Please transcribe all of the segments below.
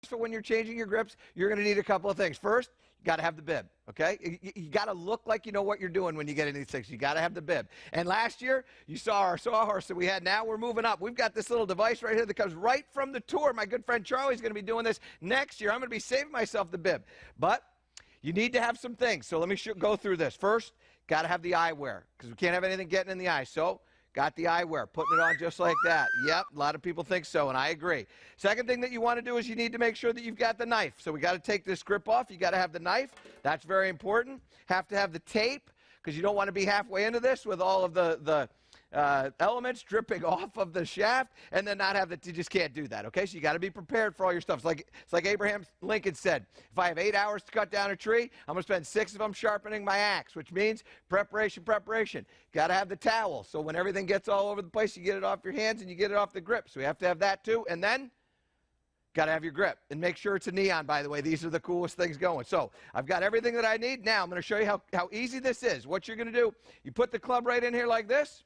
for when you're changing your grips, you're going to need a couple of things. First, you got to have the bib, okay? You got to look like you know what you're doing when you get into these things. You got to have the bib. And last year, you saw our sawhorse that we had. Now we're moving up. We've got this little device right here that comes right from the tour. My good friend Charlie's going to be doing this next year. I'm going to be saving myself the bib. But you need to have some things. So let me go through this. First, got to have the eyewear because we can't have anything getting in the eye. So got the eyewear, putting it on just like that. Yep, a lot of people think so, and I agree. Second thing that you want to do is you need to make sure that you've got the knife. So we got to take this grip off. You got to have the knife. That's very important. Have to have the tape because you don't want to be halfway into this with all of the elements dripping off of the shaft and then not have the, you just can't do that, okay? So you got to be prepared for all your stuff. It's like Abraham Lincoln said, if I have 8 hours to cut down a tree, I'm going to spend 6 of them sharpening my axe, which means preparation. Got to have the towel. So when everything gets all over the place, you get it off your hands and you get it off the grip. So we have to have that too. And then got to have your grip. And make sure it's a neon, by the way. These are the coolest things going. So I've got everything that I need. Now I'm going to show you how easy this is. What you're going to do, you put the club right in here like this.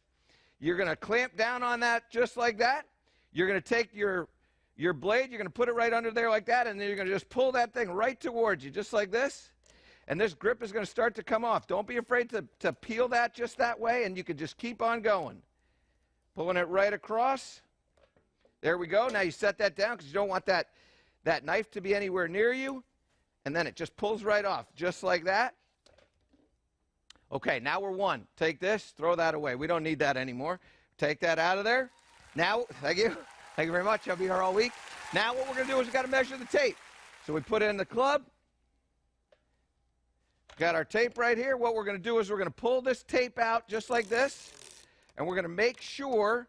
You're going to clamp down on that just like that. You're going to take your blade, you're going to put it right under there like that, and then you're going to just pull that thing right towards you just like this. And this grip is going to start to come off. Don't be afraid to peel that just that way, and you can just keep on going. Pulling it right across. There we go. Now you set that down because you don't want that knife to be anywhere near you. And then it just pulls right off just like that. Okay, now we're one. Take this, throw that away. We don't need that anymore. Take that out of there. Now, thank you. Thank you very much. I'll be here all week. Now what we're going to do is we've got to measure the tape. So we put in the club. Got our tape right here. What we're going to do is we're going to pull this tape out just like this. And we're going to make sure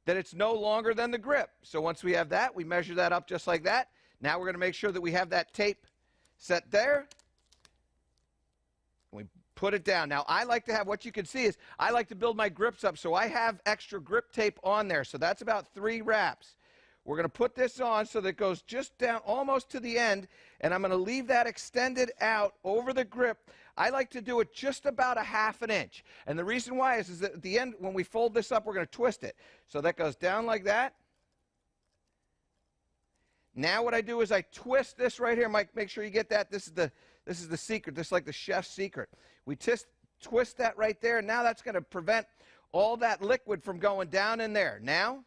that it's no longer than the grip. So once we have that, we measure that up just like that. Now we're going to make sure that we have that tape set there. We put it down. Now, I like to have, what you can see is, I like to build my grips up, so I have extra grip tape on there. So that's about 3 wraps. We're going to put this on so that it goes just down almost to the end, and I'm going to leave that extended out over the grip. I like to do it just about a 1/2 inch. And the reason why is that at the end, when we fold this up, we're going to twist it. So that goes down like that. Now what I do is I twist this right here. Mike, make sure you get that. This is the secret. This is like the chef's secret. We twist that right there. Now that's going to prevent all that liquid from going down in there. Now,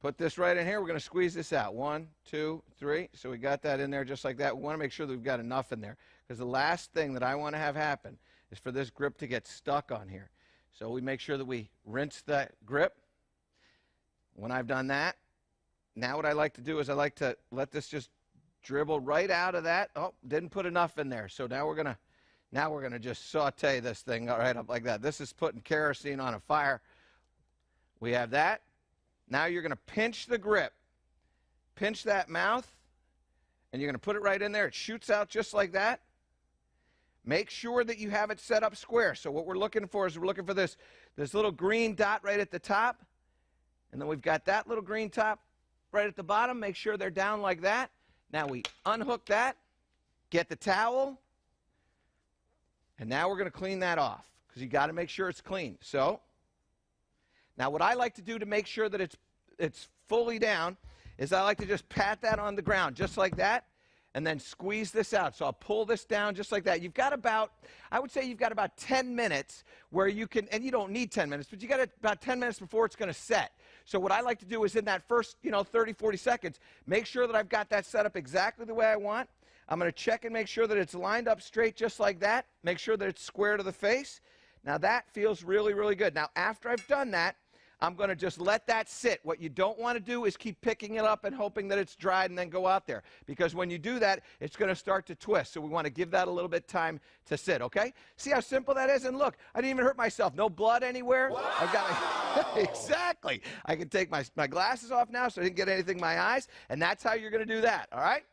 put this right in here. We're going to squeeze this out. 1, 2, 3. So we got that in there just like that. We want to make sure that we've got enough in there because the last thing that I want to have happen is for this grip to get stuck on here. So we make sure that we rinse that grip. When I've done that, now what I like to do is I like to let this just dribble right out of that. Oh, didn't put enough in there. So now we're gonna just saute this thing right up like that. This is putting kerosene on a fire. We have that. Now you're gonna pinch the grip. Pinch that mouth, and you're gonna put it right in there. It shoots out just like that. Make sure that you have it set up square. So what we're looking for is we're looking for this little green dot right at the top. And then we've got that little green top right at the bottom. Make sure they're down like that. Now we unhook that, get the towel, and now we're going to clean that off because you got to make sure it's clean. So now what I like to do to make sure that it's fully down is I like to just pat that on the ground just like that and then squeeze this out. So I'll pull this down just like that. You've got about, I would say you've got about 10 minutes where you can, and you don't need 10 minutes, but you got about 10 minutes before it's going to set. So what I like to do is in that first, 30, 40 seconds, make sure that I've got that set up exactly the way I want. I'm going to check and make sure that it's lined up straight just like that. Make sure that it's square to the face. Now that feels really, really good. Now after I've done that, I'm going to just let that sit. What you don't want to do is keep picking it up and hoping that it's dried and then go out there. Because when you do that, it's going to start to twist. So we want to give that a little bit time to sit, okay? See how simple that is? And look, I didn't even hurt myself. No blood anywhere. Wow. I've got exactly. I can take my glasses off now so I didn't get anything in my eyes. And that's how you're going to do that, all right?